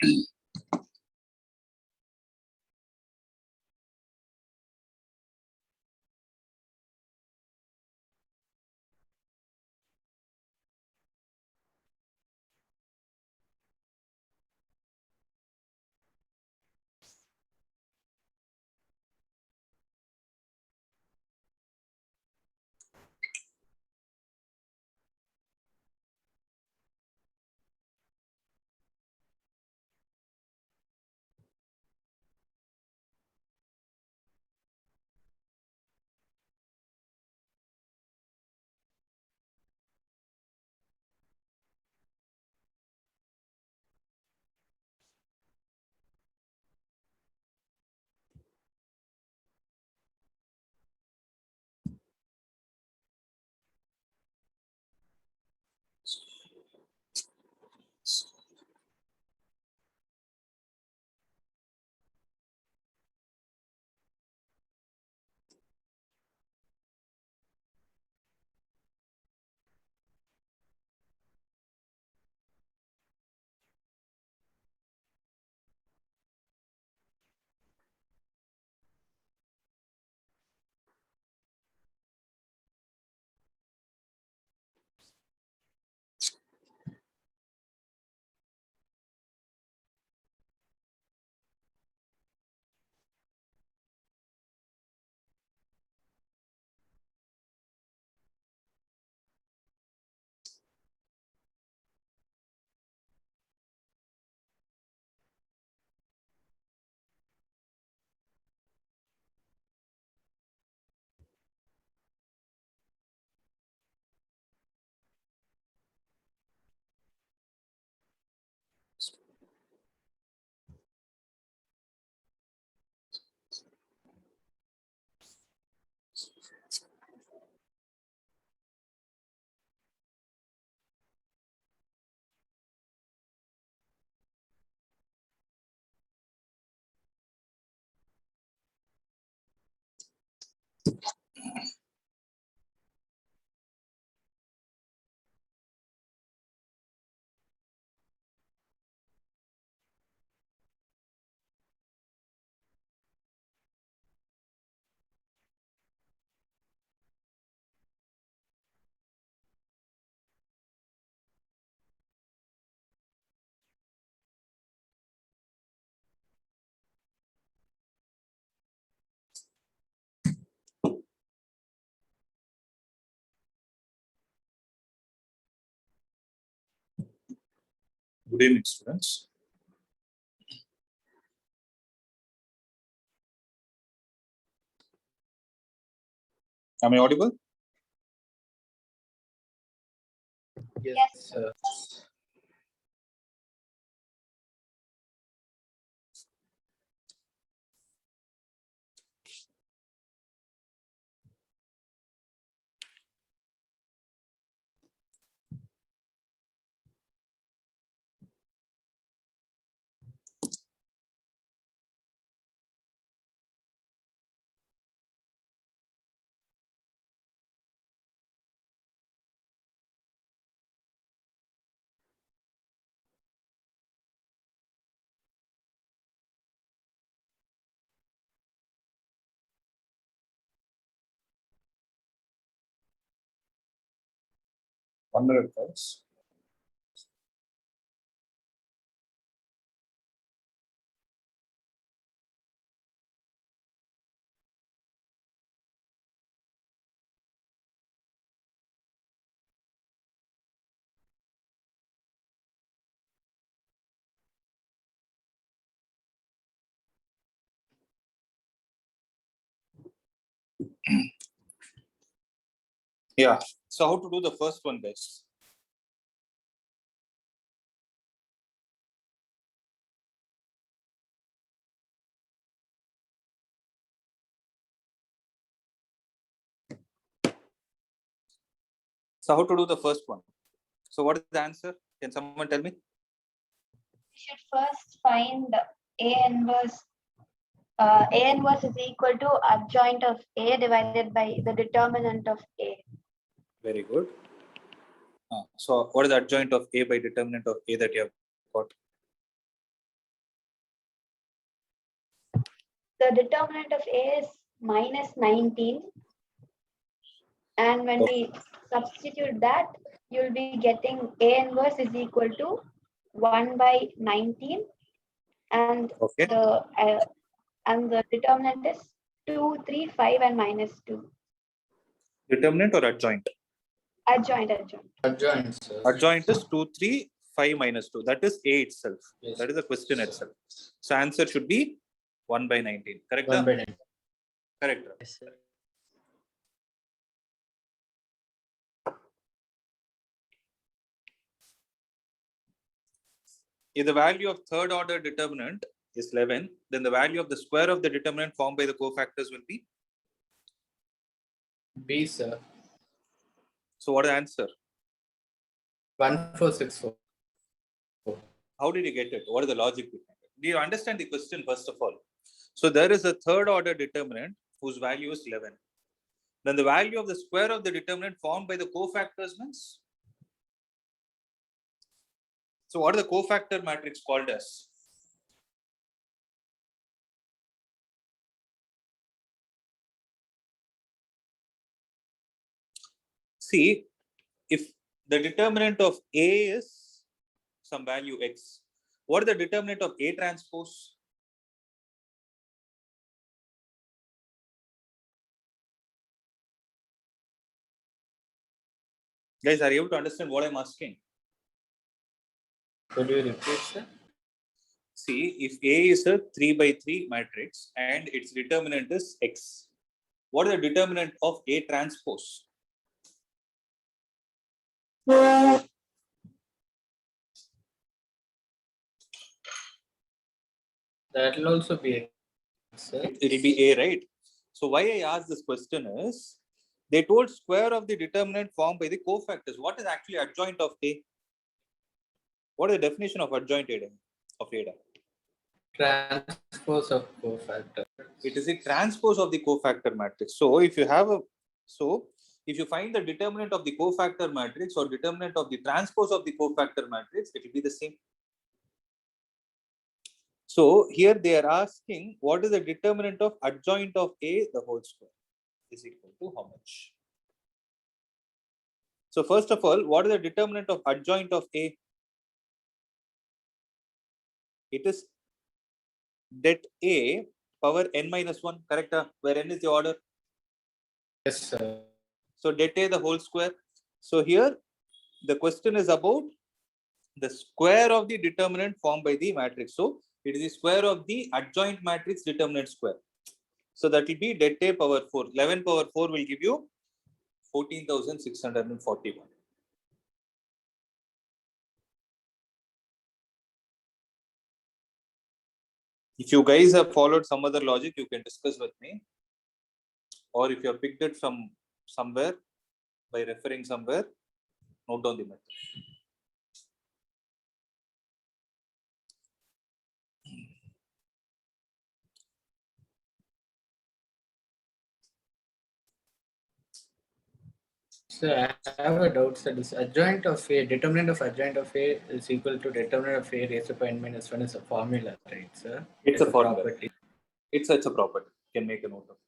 Good evening, students. Am I audible? Yes, sir. One minute, guys. Yeah. So how to do the first one, guys? So how to do the first one? So what is the answer? Can someone tell me? We should first find A inverse. A inverse is equal to adjoint of A divided by the determinant of A. Very good. So what is the adjoint of A by determinant of A that you have got? the determinant of A is minus 19. And when we substitute that, you'll be getting A inverse is equal to 1 by 19. And Okay. the determinant is 2, 3, 5, and minus 2. Determinant or adjoint? Adjoint. Adjoint, sir. Adjoint is 2, 3, 5 minus 2. That is A itself. Yes. That is the question itself. So answer should be 1 by 19. Correct? 1 by 9. Correct. Yes, sir. If the value of third order determinant is 11, then the value of the square of the determinant formed by the cofactors will be? B, sir. So what is the answer? 1464. How did you get it? What is the logic behind it? Do you understand the question first of all? So there is a third order determinant whose value is 11. Then the value of the square of the determinant formed by the cofactors means? So what is the cofactor matrix called as? See, if the determinant of A is some value X, what is the determinant of A transpose? Guys, are you able to understand what I'm asking? Could you repeat, sir? See, if A is a 3 by 3 matrix and its determinant is X, what is the determinant of A transpose? That will also be X, sir. It will be A, right? So why I asked this question is, they told square of the determinant formed by the cofactors. What is actually adjoint of A? What is the definition of adjoint A of A? Transpose of cofactor. It is a transpose of the cofactor matrix. So if you have if you find the determinant of the cofactor matrix or determinant of the transpose of the cofactor matrix, it will be the same. So here they are asking, what is the determinant of adjoint of A the whole square is equal to how much? So first of all, what is the determinant of adjoint of A? It is det A power n minus 1, correct? Where n is the order. Yes, sir. So det A the whole square. So here the question is about the square of the determinant formed by the matrix. So it is the square of the adjoint matrix determinant square. So that will be det A power 4. 11 power 4 will give you 14,641. If you guys have followed some other logic, you can discuss with me. Or if you have picked it from somewhere by referring somewhere, note down the method. So I have a doubt, sir. This adjoint of A, determinant of adjoint of A is equal to determinant of A raised to n minus 1 is a formula, right, sir? It's a formula. Property. It's a property. You can make a note of it.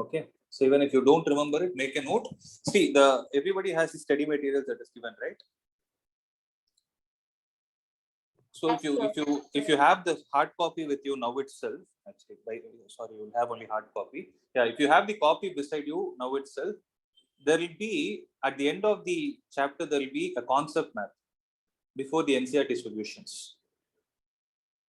Okay. So even if you don't remember it, make a note. See, everybody has the study materials that is given, right? So if you have the hard copy with you now itself, actually, sorry, you'll have only hard copy. Yeah, if you have the copy beside you now itself, there will be at the end of the chapter there will be a concept map before the NCERT solutions.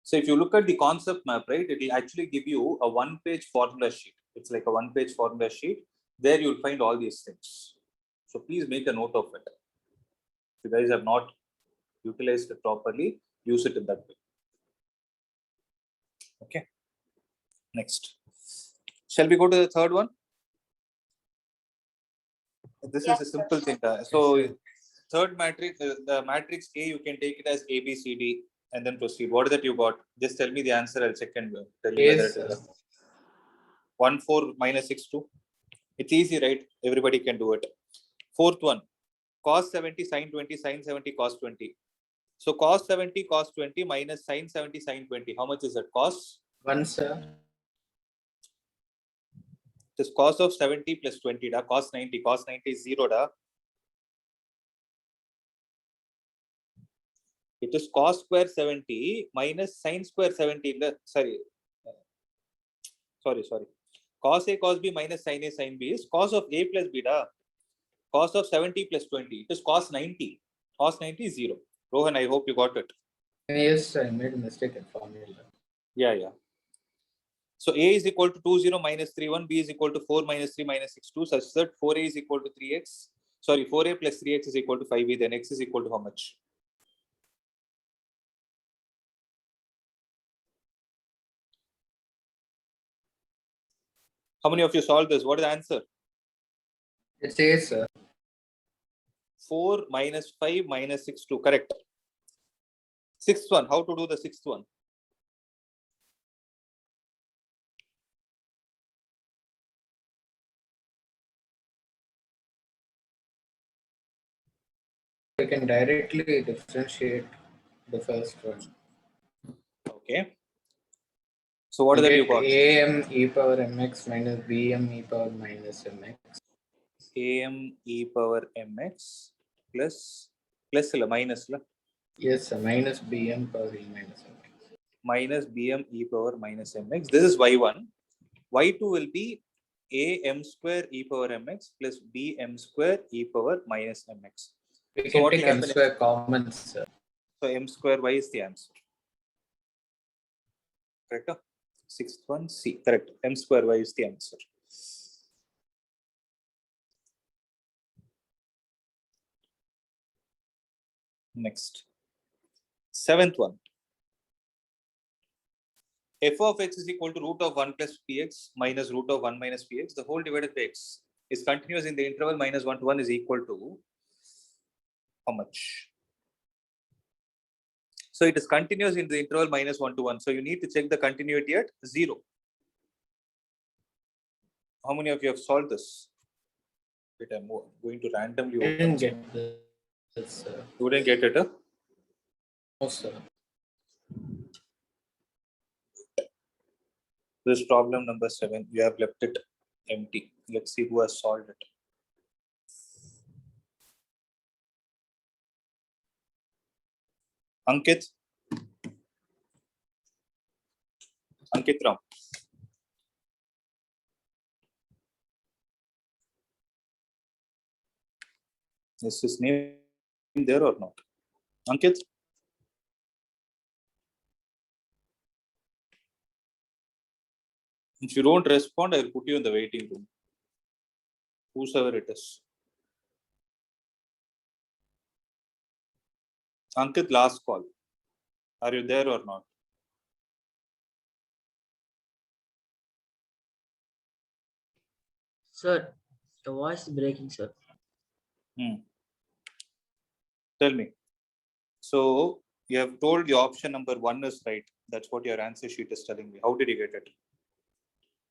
So if you look at the concept map, right, it will actually give you a one-page formula sheet. It's like a one-page formula sheet. There you'll find all these things. So please make a note of it. If you guys have not utilized it properly, use it in that way. Okay. Next. Shall we go to the third one? This is a simple thing. So third matrix, the matrix A, you can take it as A, B, C, D, and then proceed. What is that you got? Just tell me the answer. I'll check and tell you whether it is 1, 4 minus 6, 2. It's easy, right? Everybody can do it. Fourth one, cos 70, sin 20, sin 70, cos 20. So cos 70, cos 20 minus sin 70, sin 20. How much is that? Cos? 1, sir. It is cos of 70 plus 20. Da. Cos 90. Cos 90 is 0. Da. It is cos square 70 minus sin square 70. Sorry. Cos A cos B minus sin A sin B is cos of A plus B. Da. Cos of 70 plus 20. It is cos 90. Cos 90 is 0. Rohan, I hope you got it. Yes, I made a mistake in formula. Yeah. So A is equal to 2, 0 minus 3, 1. B is equal to 4 minus 3 minus 6, 2. Such that 4A is equal to 3x. Sorry, 4A plus 3x is equal to 5A. Then x is equal to how much? How many of you solved this? What is the answer? It's A, sir. 4 minus 5 minus 6, 2. Correct. Sixth one. How to do the sixth one? We can directly differentiate the first one. Okay. So what is that you got? AM e power mx minus bm e power minus mx. AM e power mx plus la minus la. Yes, sir. Minus bm power e minus mx. Minus bm e power minus mx. This is y1. Y2 will be am square e power mx plus bm square e power minus mx. We So can what take will m happen? square common, sir. So m square y is the answer. Correct? Sixth one C. Correct. M square y is the answer. Next. Seventh one. F of x is equal to root of 1 plus px minus root of 1 minus px. The whole divided by x is continuous in the interval minus 1 to 1 is equal to how much? So it is continuous in the interval minus 1 to 1. So you need to check the continuity at 0. How many of you have solved this? Wait, I'm going to randomly I open. didn't get this, sir. You didn't get it, huh? No, sir. This is problem number 7. You have left it empty. Let's see who has solved it. Ankit Ram. Is his name there or not? Ankit? If you don't respond, I will put you in the waiting room. Whosoever it is. Ankit, last call. Are you there or not? Sir, the voice is breaking, sir. Tell me. So you have told your option number 1 is right. That's what your answer sheet is telling me. How did you get it?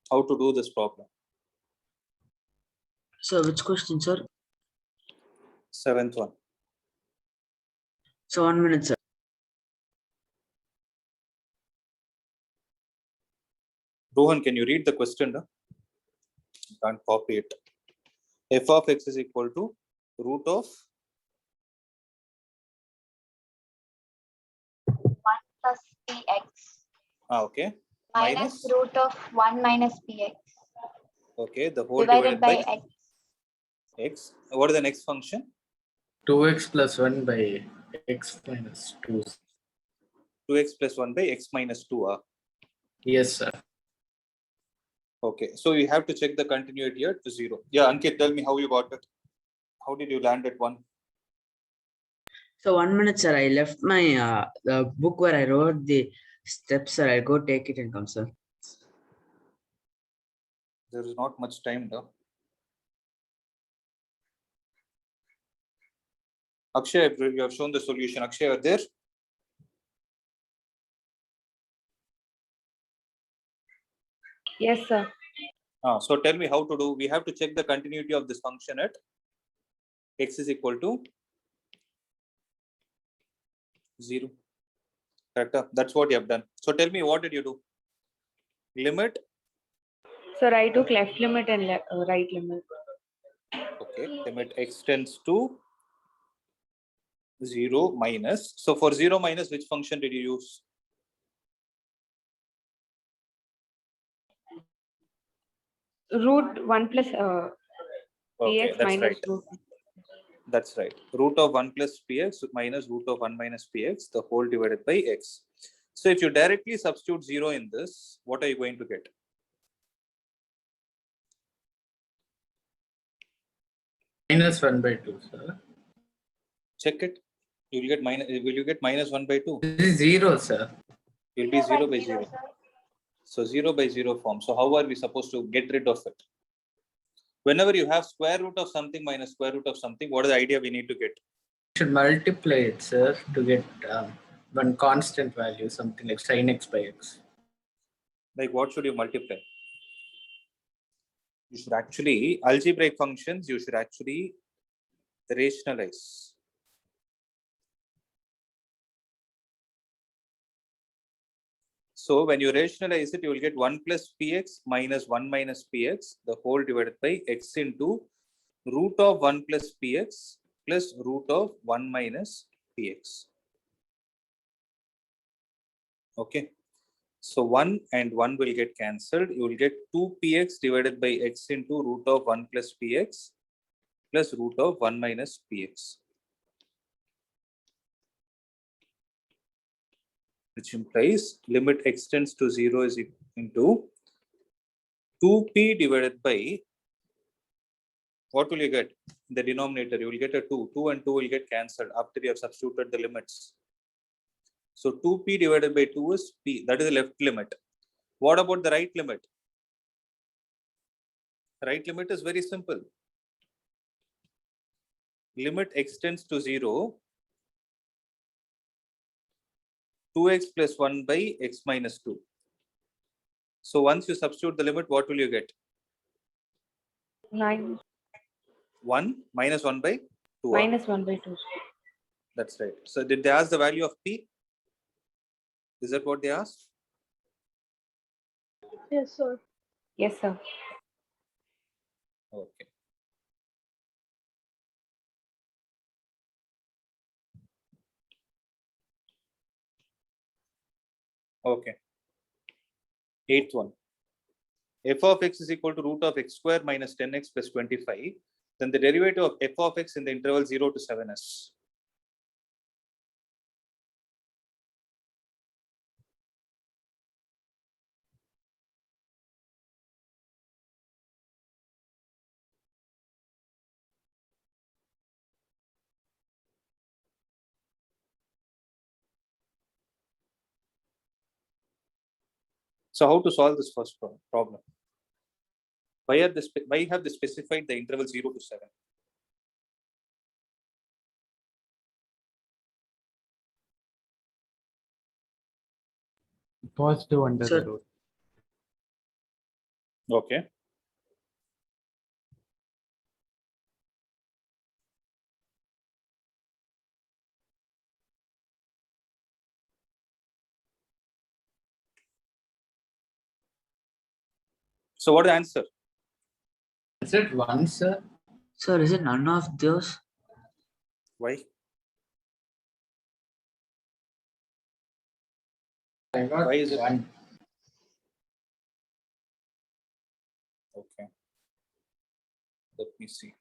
How to do this problem? Sir, which question, sir? 7th one. So 1 minute, sir. Rohan, can you read the question? You can't copy it. F of x is equal to root of 1 plus px okay. minus root of 1 minus px Okay, the whole divided by x. X. What is the next function? 2x plus 1 by x minus 2. 2x plus 1 by x minus 2. Yes, sir. Okay, so you have to check the continuity at 0. Yeah, Ankit, tell me how you got it. How did you land at 1? So 1 minute, sir. I left my the book where I wrote the steps, sir. I'll go take it and come, sir. There is not much time now. Akshay, you have shown the solution. Akshay, are there? Yes, sir. So tell me how to do. We have to check the continuity of this function at x is equal to 0. Correct. That's what you have done. So tell me, what did you do? Limit. Sir, I took left limit and right limit. Okay. Limit x tends to 0 minus. So for 0 minus, which function did you use? Root 1 plus Okay, px that's minus right. root. That's right. Root of 1 plus px minus root of 1 minus px, the whole divided by x. So if you directly substitute 0 in this, what are you going to get? Minus 1 by 2, sir. Check it. You'll get minus. Will you get minus 1 by 2? This is 0, sir. You'll be 0 by 0, 0. sir. So 0 by 0 form. So how are we supposed to get rid of it? Whenever you have square root of something minus square root of something, what is the idea we need to get? Should multiply it, sir, to get one constant value, something like sin x by x. Like what should you multiply? You should actually, algebraic functions, you should actually rationalize. So when you rationalize it, you will get 1 plus px minus 1 minus px, the whole divided by x into root of 1 plus px plus root of 1 minus px. Okay. So 1 and 1 will get cancelled. You will get 2px divided by x into root of 1 plus px plus root of 1 minus px. Which implies limit x tends to 0 is into 2p divided by, what will you get? In the denominator, you will get a 2. 2 and 2 will get cancelled after you have substituted the limits. So 2p divided by 2 is p. That is the left limit. What about the right limit? Right limit is very simple. Limit x tends to 0, 2x plus 1 by x minus 2. So once you substitute the limit, what will you get? 9 1 minus 1 by 2. minus 1 by 2. That's right. So did they ask the value of p? Is that what they asked? Yes, sir. Yes, sir. Okay. Okay. Eighth one. F of x is equal to root of x square minus 10x plus 25. Then the derivative of f of x in the interval 0 to 7 is. So how to solve this first problem? Why have they specified the interval 0 to 7? Positive under Sir. the root. Okay. So what is the answer? Is it 1, sir? Sir, is it none of those? Why? I got Why is it 1. Okay. Let me see.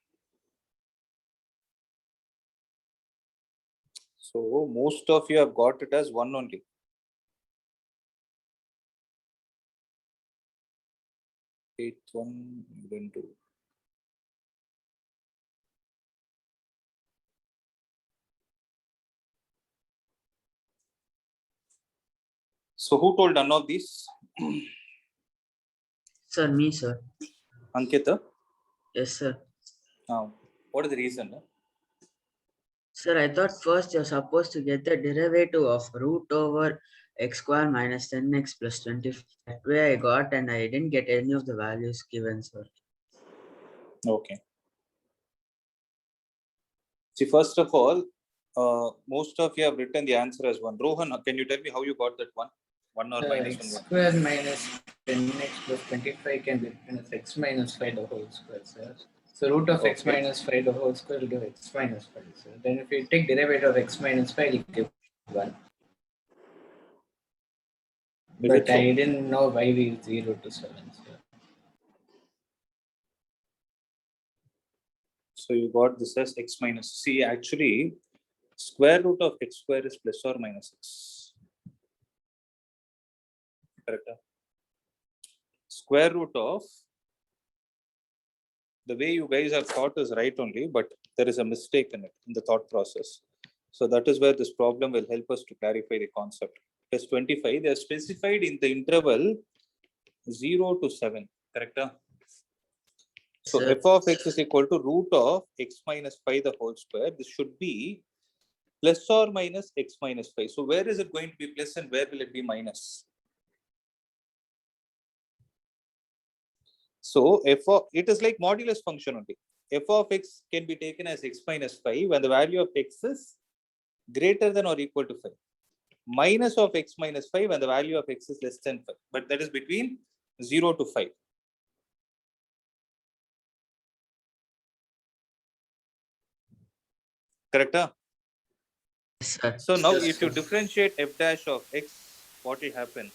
So most of you have got it as 1 only. Eighth one, you didn't do. So who told none of these? Sir, me, sir. Ankita? Yes, sir. Now, what is the reason? Sir, I thought first you're supposed to get the derivative of root over x square minus 10x plus 25. That way I got, and I didn't get any of the values given, sir. Okay. See, first of all, Most of you have written the answer as 1. Rohan, can you tell me how you got that 1? 1 or minus 1? X square minus 10x plus 25 can be written as x minus 5 the whole square, sir. So root of x Okay. minus 5 the whole square will give x minus 5, sir. Then if you take derivative of x minus 5, it will give 1. Is But it so? I didn't know why we use 0 to 7, sir. So you got this as x minus. See, actually, square root of x square is plus or minus x. Correct? Square root of, the way you guys have thought is right only, but there is a mistake in it, in the thought process. So that is where this problem will help us to clarify the concept. Plus 25, they are specified in the interval 0 to 7. Correct? So Sir. f of x is equal to root of x minus 5 the whole square. This should be plus or minus x minus 5. So where is it going to be plus and where will it be minus? So f of, it is like modulus function only. F of x can be taken as x minus 5 when the value of x is greater than or equal to 5. Minus of x minus 5 when the value of x is less than 5. But that is between 0 to 5. Correct? Yes, sir. So now Yes, if you sir. differentiate f dash of x, what will happen?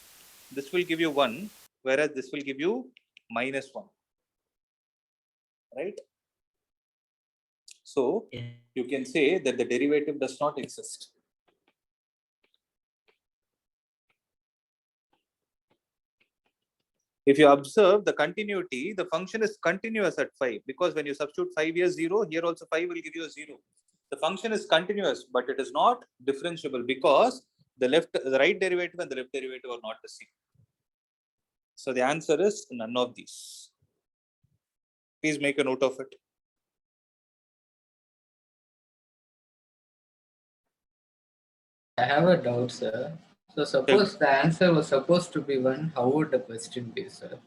This will give you 1, whereas this will give you minus 1. Right? So Yeah. you can say that the derivative does not exist. If you observe the continuity, the function is continuous at 5 because when you substitute 5 here 0, here also 5 will give you a 0. The function is continuous, but it is not differentiable because the right derivative and the left derivative are not the same. So the answer is none of these. Please make a note of it. I have a doubt, sir. So suppose the answer was supposed to be 1, how would the question be, sir?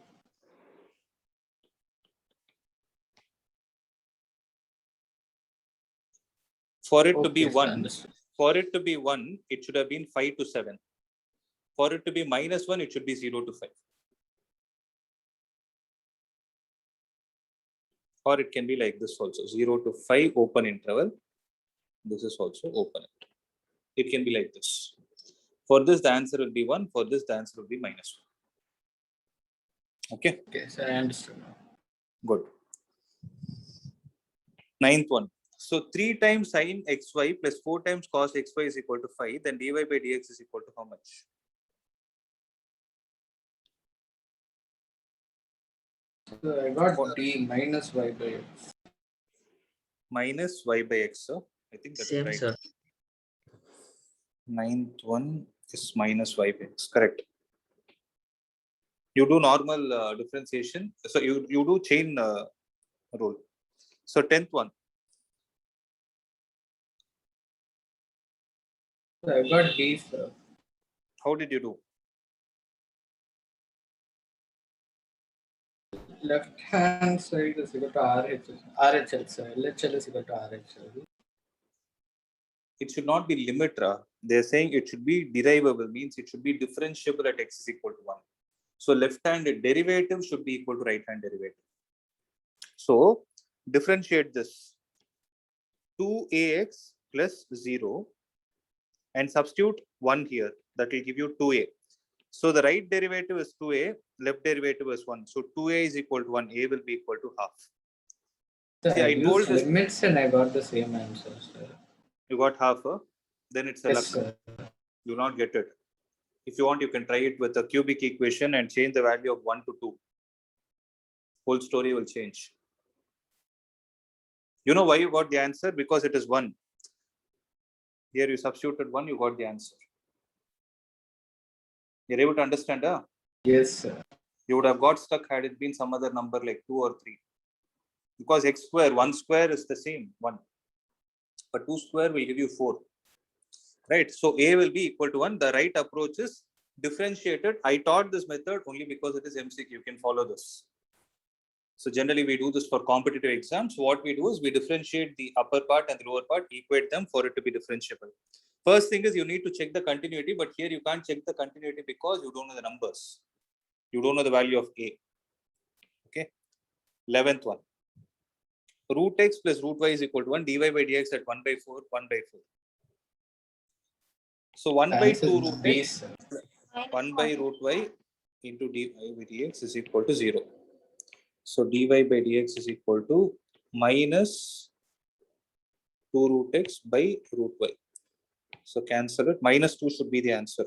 For it to be Okay, sir, 1, understood. it should have been 5 to 7. For it to be minus 1, it should be 0 to 5. Or it can be like this also, 0 to 5 open interval. This is also open interval. It can be like this. For this, the answer will be 1. For this, the answer will be minus 1. Okay? Okay, sir, I understood now. Good. 9th one. So 3 times sine xy plus 4 times cos xy is equal to 5. Then dy by dx is equal to how much? So I got D minus y by x. Minus y by x. So I think that Same, is sir. right. 9th one is minus y by x. Correct. You do normal differentiation. So you do chain rule. So 10th one. So I got D, sir. How did you do? Left hand side is equal to RHL, sir. LHL is equal to RHL. It should not be limit. They're saying it should be derivable, means it should be differentiable at x is equal to 1. So left hand derivative should be equal to right hand derivative. So differentiate this 2ax plus 0 and substitute 1 here. That will give you 2a. So the right derivative is 2a, left derivative is 1. So 2a is equal to 1, a will be equal to half. So See, I I told used this. limits and I got the same answer, sir. You got half, then it's a Yes, luck. sir. You not get it. If you want, you can try it with a cubic equation and change the value of 1 to 2. Whole story will change. You know why you got the answer? Because it is 1. Here you substituted 1, you got the answer. You're able to understand? Yes, sir. You would have got stuck had it been some other number like 2 or 3. Because x square, 1 square is the same, 1. But 2 square will give you 4. Right? So a will be equal to 1. The right approach is differentiated. I taught this method only because it is MCQ. You can follow this. So generally we do this for competitive exams. What we do is we differentiate the upper part and the lower part, equate them for it to be differentiable. First thing is you need to check the continuity, but here you can't check the continuity because you don't know the numbers. You don't know the value of A. Okay. 11th one. Root x plus root y is equal to 1, dy by dx at 1 by 4, 1 by 4. So 1 by 2 root x, 1 by root y into dy by dx is equal to 0. So dy by dx is equal to minus 2 root x by root y. So cancel it. Minus 2 should be the answer.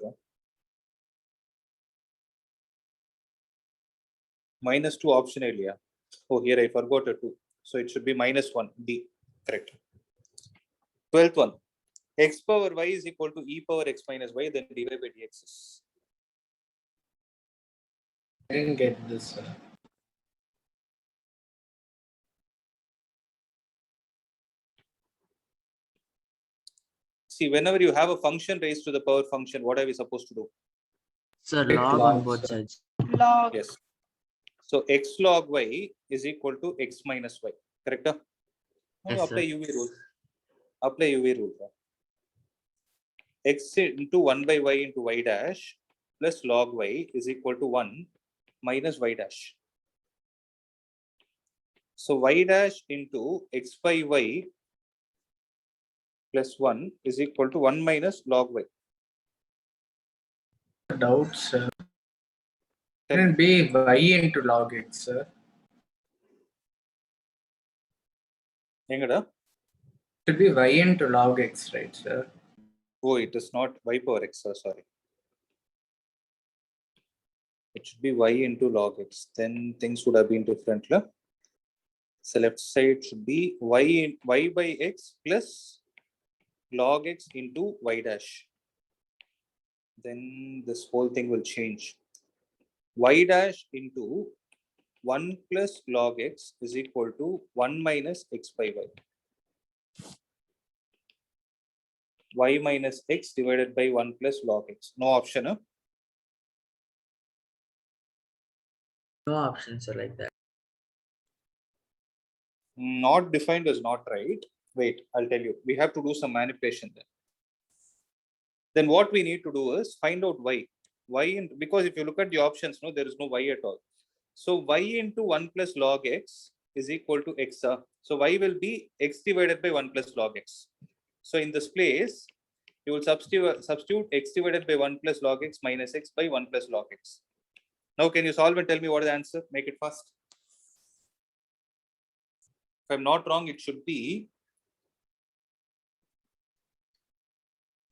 Minus 2 option area. Oh, here I forgot a 2. So it should be minus 1. D. Correct. 12th one. X power y is equal to e power x minus y, then dy by dx is. I didn't get this. See, whenever you have a function raised to the power function, what are we supposed to do? Sir, Take log log, on both sir. sides. Log. Yes. So x log y is equal to x minus y. Correct? Now Yes, apply sir. UV rule. Apply UV rule. X into 1 by y into y dash plus log y is equal to 1 minus y dash. So y dash into x by y plus 1 is equal to 1 minus log y. Doubt, sir. Tell Can me. it be y into log x, sir? Engada? It should be y into log x, right, sir? Oh, it is not y power x, sorry. It should be y into log x. Then things would have been different. So left side should be y by x plus log x into y dash. Then this whole thing will change. Y dash into 1 plus log x is equal to 1 minus x by y. Y minus x divided by 1 plus log x. No option. Huh? No options are like that. Not defined is not right. Wait, I'll tell you. We have to do some manipulation there. Then what we need to do is find out y. Because if you look at the options, no, there is no y at all. So y into 1 plus log x is equal to x. So y will be x divided by 1 plus log x. So in this place, you will substitute x divided by 1 plus log x minus x by 1 plus log x. Now can you solve and tell me what is the answer? Make it fast. If I'm not wrong, it should be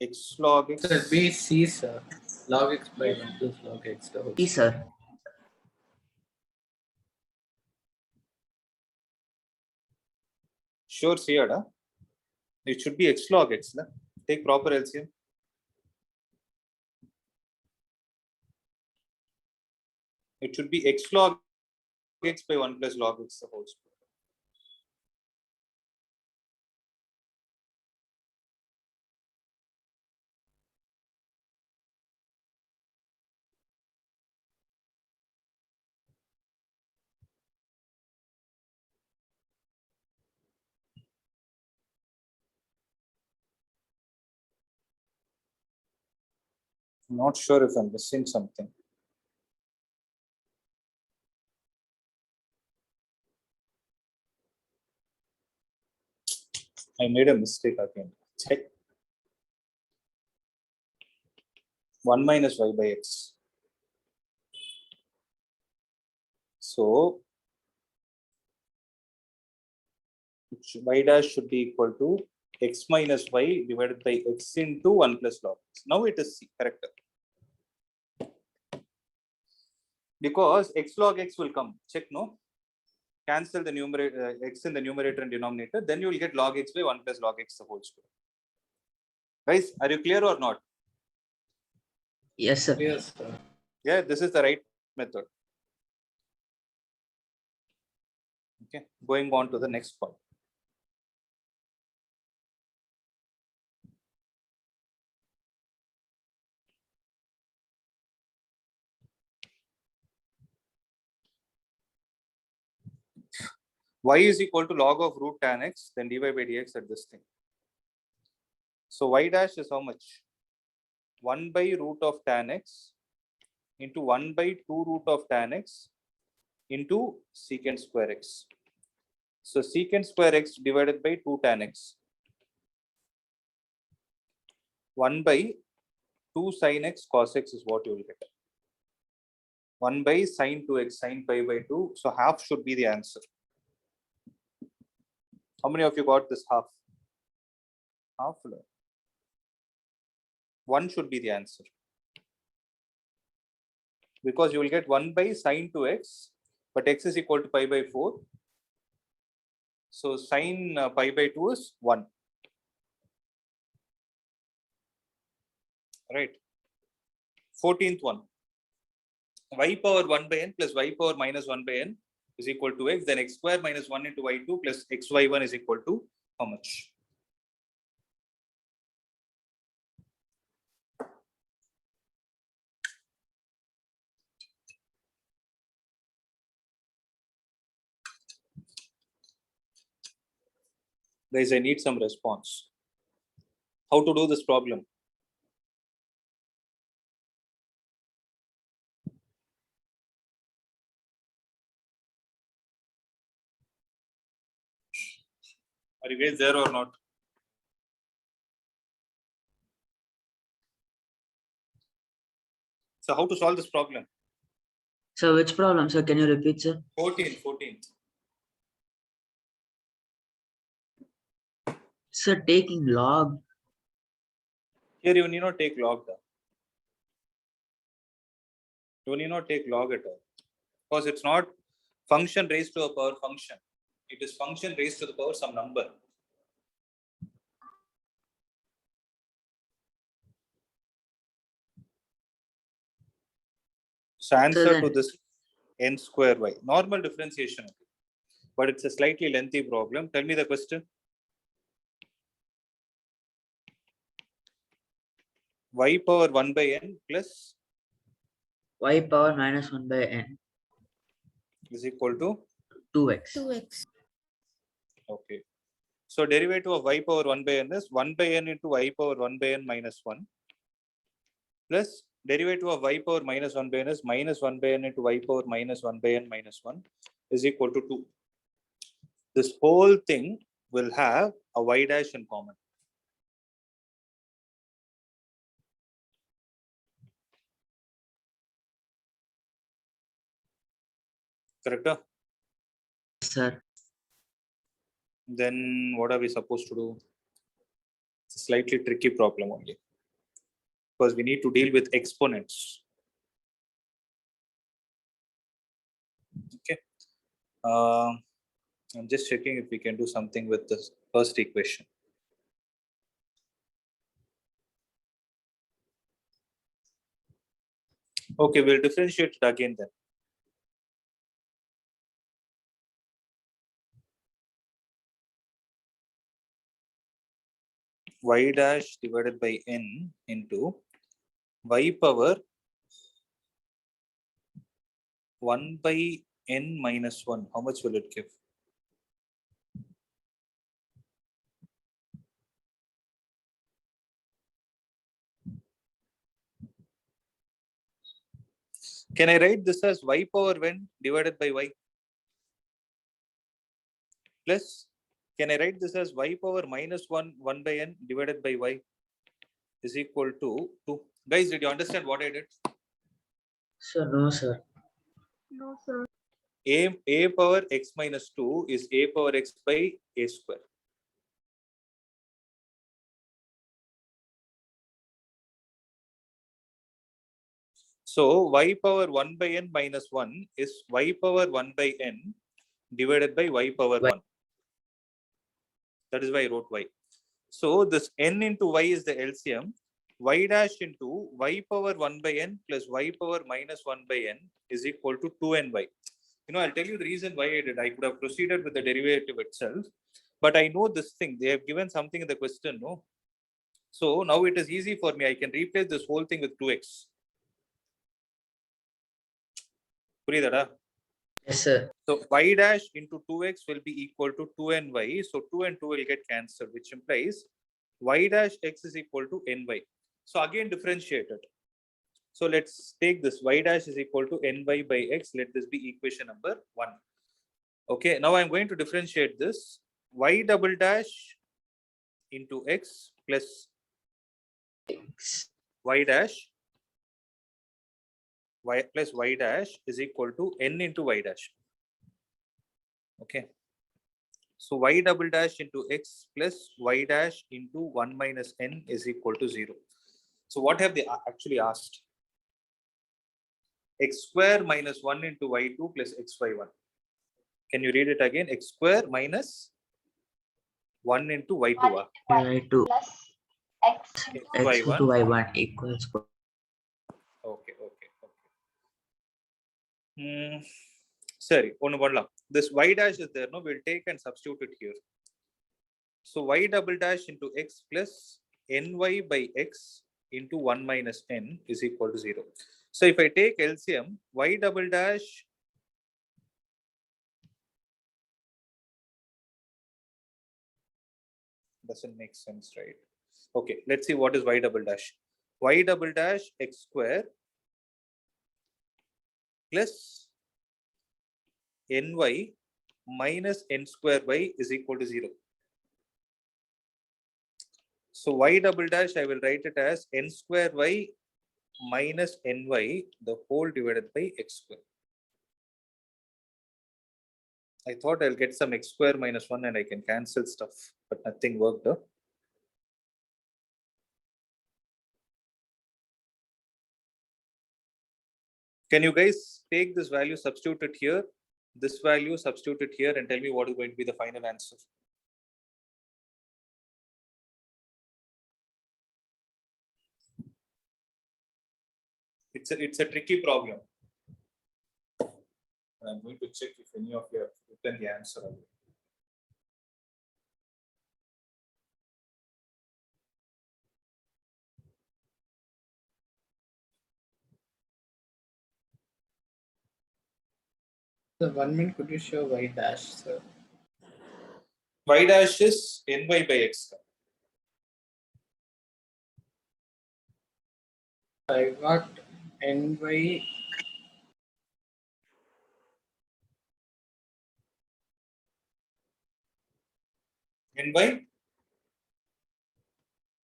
x log x. So it be c, sir. Log x by 1 plus log x. The whole Yes, sir. Sure, Sierra. It should be x log x. Take proper LCM. It should be x log x by 1 plus log x the whole square. I'm not sure if I'm missing something. I made a mistake again. Check. 1 minus y by x. So y dash should be equal to x minus y divided by x into 1 plus log x. Now it is C, correct? Because x log x will come. Check, no? Cancel the numerator, x in the numerator and denominator. Then you will get log x by 1 plus log x the whole square. Guys, are you clear or not? Yes, sir. Yes, sir. Yeah, this is the right method. Okay, going on to the next point. y is equal to log of root tan x, then dy by dx at this thing. So y dash is how much? 1 by root of tan x into 1 by 2 root of tan x into secant square x. So secant square x divided by 2 tan x. 1 by 2 sin x cos x is what you will get. 1 by sin 2x sin pi by 2. So half should be the answer. How many of you got this half? Half. 1 should be the answer. Because you will get 1 by sin 2x, but x is equal to pi by 4. So sin pi by 2 is 1. Right. 14th one. Y power 1 by n plus y power minus 1 by n is equal to x. Then x square minus 1 into y2 plus xy1 is equal to how much? Guys, I need some response. How to do this problem? Are you guys there or not? So how to solve this problem? So which problem, sir? Can you repeat, sir? 14th. Sir, taking log. Here you need not take log. You need not take log at all. Because it's not function raised to a power function. It is function raised to the power some number. So answer to this n square y. Normal differentiation. But it's a slightly lengthy problem. Tell me the question. Y power 1 by n plus Y power minus 1 by n is equal to 2x. 2x. okay. So derivative of y power 1 by n is 1 by n into y power 1 by n minus 1 plus derivative of y power minus 1 by n is minus 1 by n into y power minus 1 by n minus 1 is equal to 2. This whole thing will have a y dash in common. Correct? Sir. Then what are we supposed to do? It's a slightly tricky problem only. Because we need to deal with exponents. Okay. I'm just checking if we can do something with the first equation. Okay, we'll differentiate it again then. Y dash divided by n into y power 1 by n minus 1. How much will it give? Can I write this as y power n divided by y? Plus, can I write this as y power minus 1 by n divided by y is equal to 2. Guys, did you understand what I did? Sir, no, sir. No, sir. A power x minus 2 is a power x by a square. So y power 1 by n minus 1 is y power 1 by n divided by y power 1. That is why I wrote y. So this n into y is the LCM. Y dash into y power 1 by n plus y power minus 1 by n is equal to 2ny. I'll tell you the reason why I did. I could have proceeded with the derivative itself, but I know this thing. They have given something in the question, no? So now it is easy for me. I can replace this whole thing with 2x. Yes, sir. So y dash into 2x will be equal to 2ny. So 2 and 2 will get cancelled, which implies y dash x is equal to ny. So again differentiate it. So let's take this y dash is equal to ny by x. Let this be equation number 1. Okay, now I'm going to differentiate this. Y double dash into x plus y dash y plus y dash is equal to n into y dash. Okay. So y double dash into x plus y dash into 1 minus n is equal to 0. So what have they actually asked? X square minus 1 into y2 plus xy1. Can you read it again? X square minus 1 into y2 y2 plus x into x into xy1. y1 equals. Okay. Sorry, this y dash is there. No, we'll take and substitute it here. So y double dash into x plus ny by x into 1 minus n is equal to 0. So if I take LCM, y double dash doesn't make sense, right? Okay, let's see what is y double dash. Y double dash x square plus ny minus n square y is equal to 0. So y double dash, I will write it as n square y minus ny the whole divided by x square. I thought I'll get some x square minus 1 and I can cancel stuff, but nothing worked. Huh? Can you guys take this value, substitute it here, this value, substitute it here, and tell me what is going to be the final answer? It's a tricky problem. I'm going to check if any of you have written the answer already. So 1 minute, could you show y dash, sir? Y dash is ny by x. I got ny N by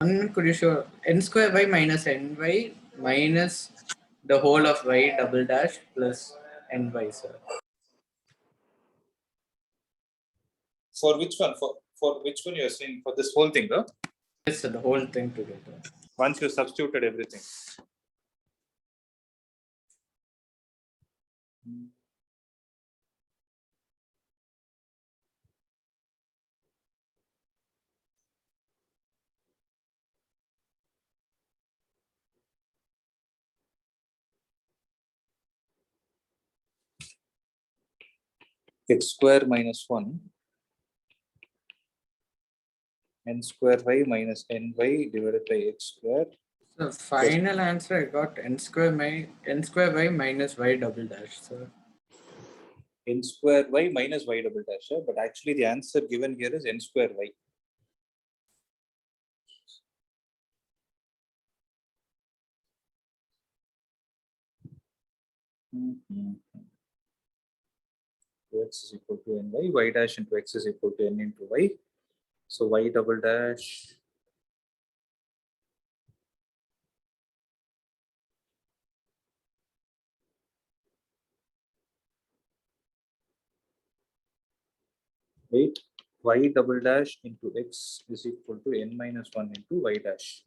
1 minute, could you show n square y minus ny minus the whole of y double dash plus ny, sir? for which one? For which one you are saying? For this whole thing, huh? Yes, sir, the whole thing together. Once you substituted everything. X square minus 1 n square y minus ny divided by x square. The final answer I got n square y minus y double dash, sir. N square y minus y double dash. But actually the answer given here is n square y. X is equal to ny, y dash into x is equal to n into y. So y double dash wait, y double dash into x is equal to n minus 1 into y dash.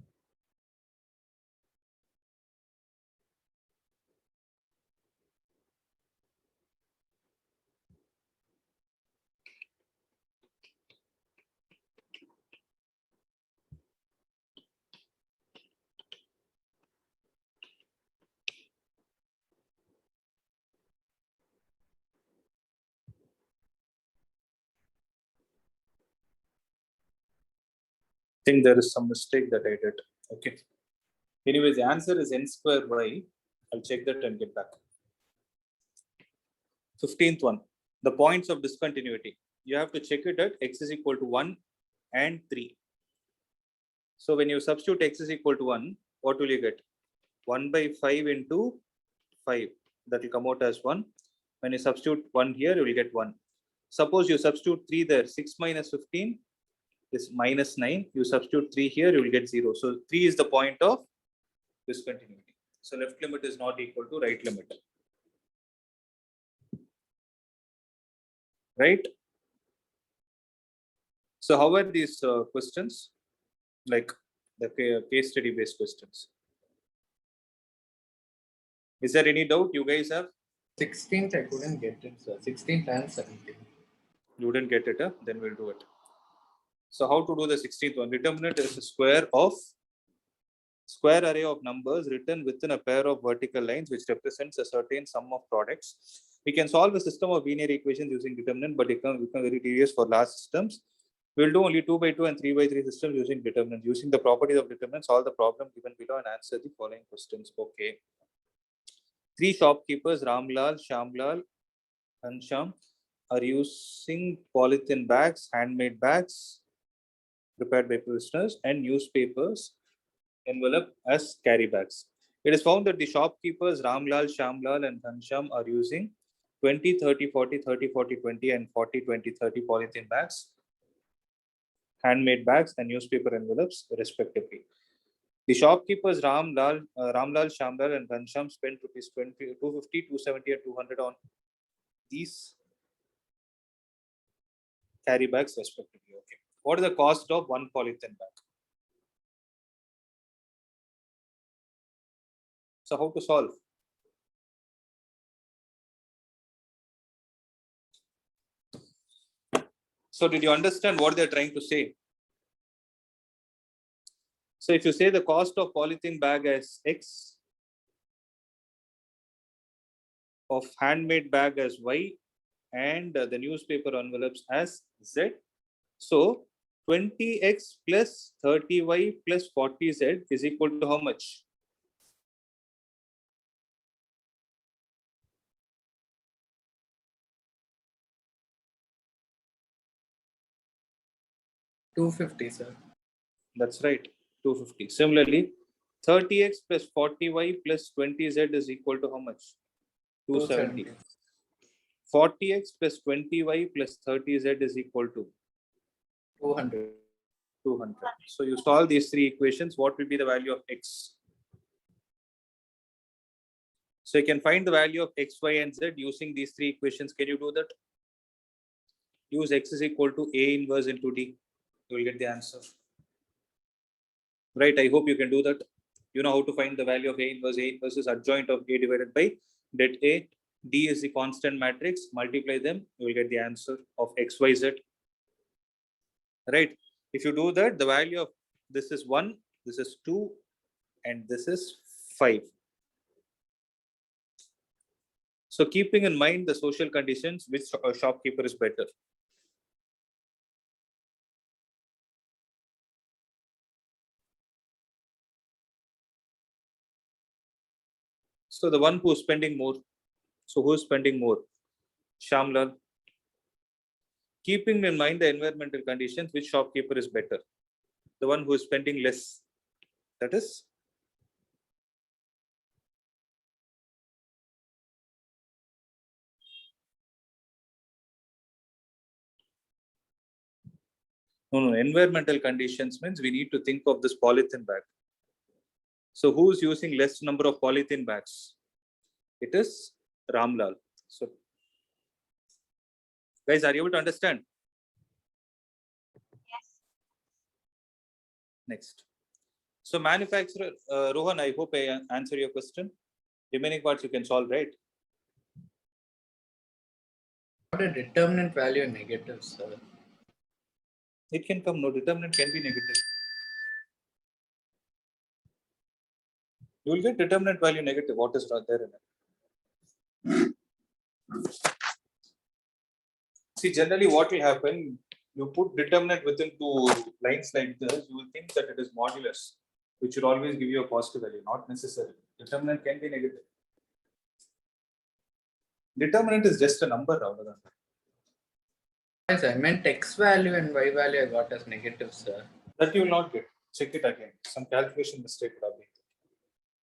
I think there is some mistake that I did. Okay. Anyways, the answer is n square y. I'll check that and get back. 15th one. the points of discontinuity. You have to check it at x is equal to 1 and 3. So when you substitute x is equal to 1, what will you get? 1 by 5 into 5. That will come out as 1. When you substitute 1 here, you will get 1. Suppose you substitute 3 there. 6 minus 15 is minus 9. You substitute 3 here, you will get 0. So 3 is the point of discontinuity. So left limit is not equal to right limit. Right? So how are these questions? Like the case study based questions. Is there any doubt you guys have? 16th, I couldn't get it, sir. 16th and 17th. You didn't get it, huh? Then we'll do it. So how to do the 16th one? Determinant is a square array of numbers written within a pair of vertical lines which represents a certain sum of products. We can solve a system of linear equations using determinant, but it can become very tedious for large systems. We'll do only 2 by 2 and 3 by 3 systems using determinant. Using the properties of determinant, solve the problem given below and answer the following questions. Okay. 3 shopkeepers, Ramlal, Shamlal, and Sham, are using polythene bags, handmade bags prepared by prisoners, and newspapers envelope as carry bags. It is found that the shopkeepers Ramlal, Shamlal, and Ghansham are using 20, 30, 40, 30, 40, 20, and 40, 20, 30 polythene bags, handmade bags, and newspaper envelopes, respectively. The shopkeepers Ramlal, Shamlal, and Ghansham spent rupees 20, 250, 270, and 200 on these carry bags, respectively. Okay. What is the cost of one polythene bag? So how to solve? So did you understand what they're trying to say? So if you say the cost of polythene bag as X, of handmade bag as Y, and the newspaper envelopes as Z. So 20X plus 30Y plus 40Z is equal to how much? $250, sir. That's right, 250. Similarly, 30X plus 40Y plus 20Z is equal to how much? 270. 40X plus 20Y plus 30Z is equal to 200. 200. So you solve these three equations. What will be the value of X? So you can find the value of X, Y, and Z using these three equations. Can you do that? Use X is equal to A inverse into D. You will get the answer. Right, I hope you can do that. You know how to find the value of A inverse. A inverse is adjoint of A divided by det A. D is the constant matrix. Multiply them, you will get the answer of X, Y, Z. Right. If you do that, the value of this is 1, this is 2, and this is 5. So keeping in mind the social conditions, which shopkeeper is better? So the one who is spending more. So who is spending more? Shamlal. Keeping in mind the environmental conditions, which shopkeeper is better? The one who is spending less. That is no. Environmental conditions means we need to think of this polythene bag. So who is using less number of polythene bags? It is Ramlal. So guys, are you able to understand? Yes. Next. So manufacturer, Rohan, I hope I answer your question. Remaining parts you can solve, right? What a determinant value negative, sir. It can come, no, determinant can be negative. You will get determinant value negative. What is there in it? See, generally what will happen, you put determinant within two lines like this, you will think that it is modulus, which will always give you a positive value, not necessarily. Determinant can be negative. Determinant is just a number rather than that. Yes, I meant X value and Y value I got as negative, sir. That you will not get. Check it again. Some calculation mistake would have been.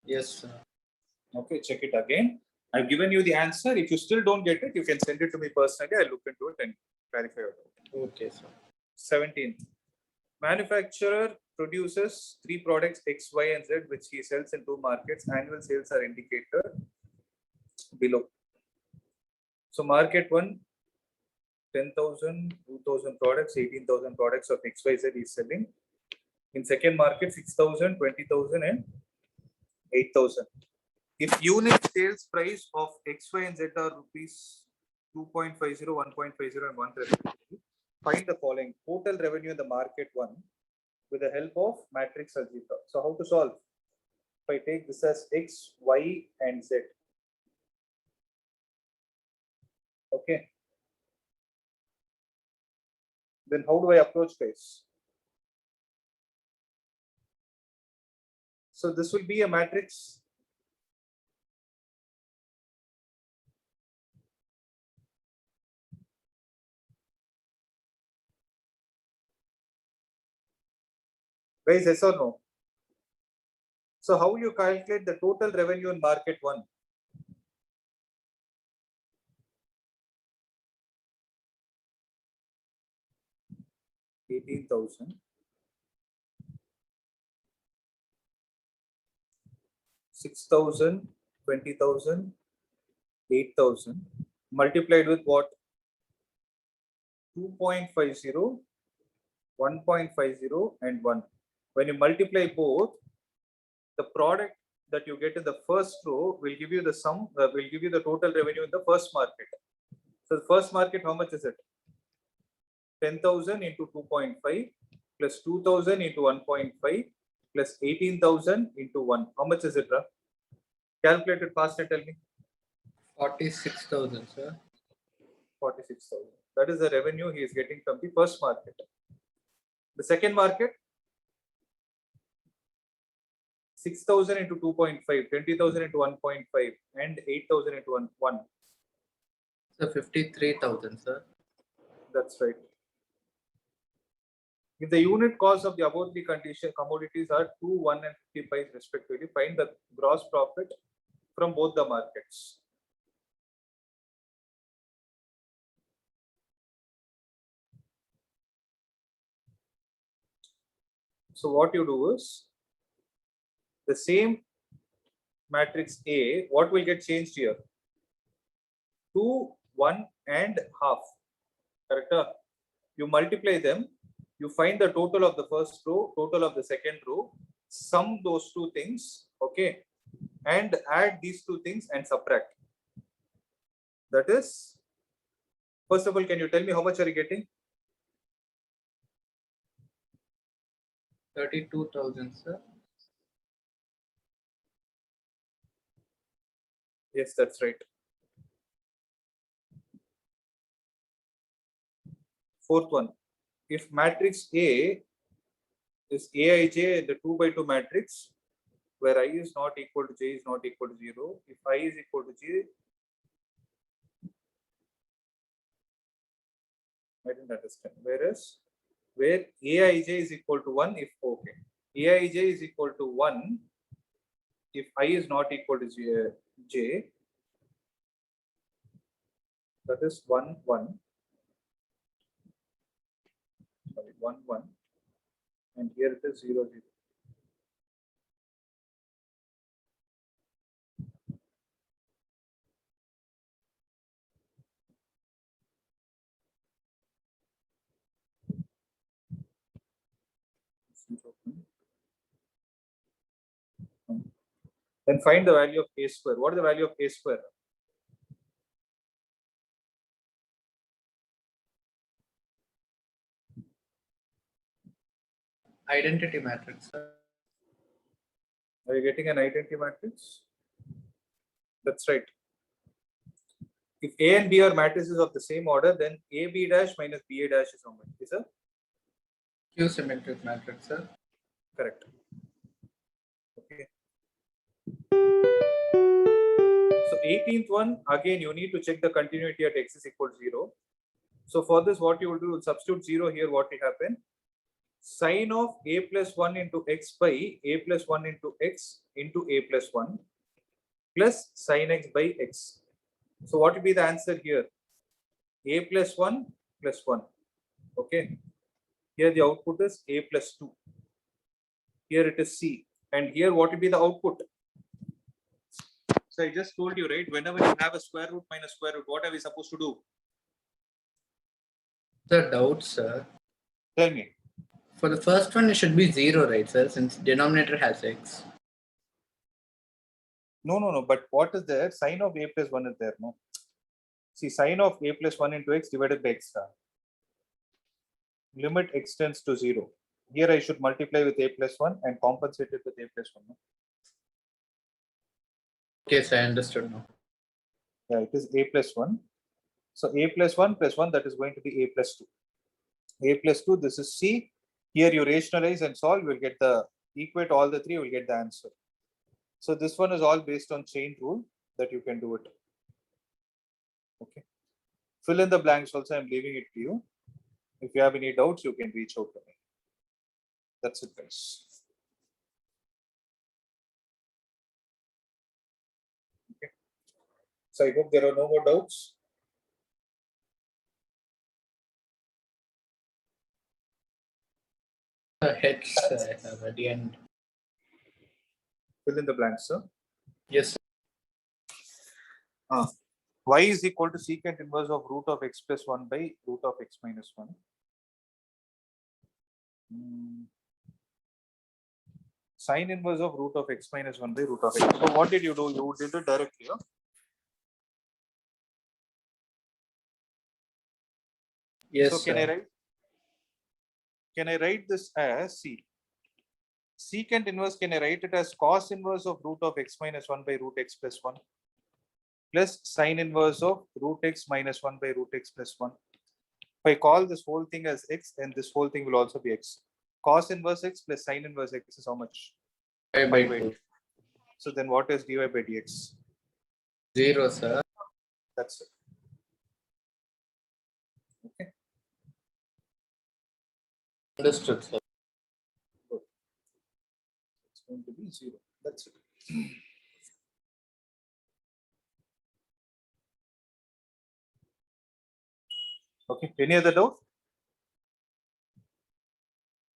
Yes, sir. Okay, check it again. I've given you the answer. If you still don't get it, you can send it to me personally. I'll look into it and clarify your doubt. Okay, sir. 17. Manufacturer produces 3 products X, Y, and Z, which he sells in 2 markets. Annual sales are indicated below. So market 1, 10,000, 2,000 products, 18,000 products of XYZ is selling. In second market, 6,000, 20,000, and 8,000. If unit sales price of X, Y, and Z are rupees 2.50, 1.50, and 1 respectively, find the following total revenue in the market 1 with the help of matrix algebra. So how to solve? If I take this as X, Y, and Z. Okay. Then how do I approach guys? So this will be a matrix. Guys, yes or no? So how you calculate the total revenue in market 1? $18,000. 6,000, 20,000, 8,000 multiplied with what? 2.50, 1.50, and 1. When you multiply both, the product that you get in the first row will give you the sum, will give you the total revenue in the first market. So the first market, how much is it? 10,000 into 2.5 plus 2,000 into 1.5 plus 18,000 into 1. How much is it, Ra? Calculate it fast and tell me. 46,000, sir. 46,000. That is the revenue he is getting from the first market. The second market, 6,000 into 2.5, 20,000 into 1.5, and 8,000 into 1. So 53,000, sir. That's right. If the unit cost of the above three commodities are 2, 1, and 55 respectively, find the gross profit from both the markets. So what you do is the same matrix A, what will get changed here? 2, 1, and half. Correct? You multiply them, you find the total of the first row, total of the second row, sum those two things, okay, and add these two things and subtract. That is, first of all, can you tell me how much are you getting? 32,000, sir. Yes, that's right. Fourth one, if matrix A is Aij, the 2 by 2 matrix, where I is not equal to J is not equal to 0, if I is equal to J, I didn't understand. Whereas, where Aij is equal to 1, if okay, Aij is equal to 1, if I is not equal to J, that is 1, 1. Sorry, 1, 1. And here it is 0, 0. Then find the value of A square. What is the value of A square? Identity matrix, sir. Are you getting an identity matrix? That's right. If A and B are matrices of the same order, then AB dash minus BA dash is how much? Is a Q symmetric matrix, sir. correct. Okay. So 18th one, again, you need to check the continuity at x is equal to 0. So for this, what you will do, substitute 0 here, what will happen? Sine of a plus 1 into x by a plus 1 into x into a plus 1 plus sine x by x. So what will be the answer here? A plus 1 plus 1. Okay. Here the output is a plus 2. Here it is c. And here what will be the output? So I just told you, right? Whenever you have a square root minus square root, what are we supposed to do? The doubt, sir. Tell me. For the first one, it should be 0, right, sir? Since denominator has x. No. But what is there? Sine of a plus 1 is there, no? See, sine of a plus 1 into x divided by x star. Limit x tends to 0. Here I should multiply with a plus 1 and compensate it with a plus 1. No? Okay, sir, I understood now. Yeah, it is a plus 1. So a plus 1 plus 1, that is going to be a plus 2. A plus 2, this is c. Here you rationalize and solve, you will get the equate all the three, you will get the answer. So this one is all based on chain rule that you can do it. Okay. Fill in the blanks also, I'm leaving it to you. If you have any doubts, you can reach out to me. That's it, guys. Okay. So I hope there are no more doubts. H, I have at the end. Fill in the blanks, sir. Yes, sir. Y is equal to secant inverse of root of x plus 1 by root of x minus 1. Sine inverse of root of x minus 1 by root of x. So what did you do? You did it directly. Huh? Yes, So can sir. I write this as c? Secant inverse, can I write it as cos inverse of root of x minus 1 by root x plus 1 plus sine inverse of root x minus 1 by root x plus 1. If I call this whole thing as x, then this whole thing will also be x. Cos inverse x plus sine inverse x is how much? Pi by 2. So then what is dy by dx? 0, sir. That's it. Okay. Understood, sir. Good. It's going to be 0. That's it. Okay. Any other doubt?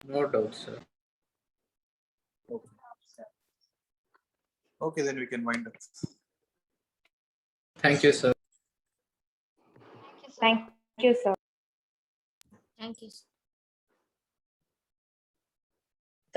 No doubt, sir. Okay. Okay, then we can wind up. Thank you, sir. Thank you, sir. Thank you.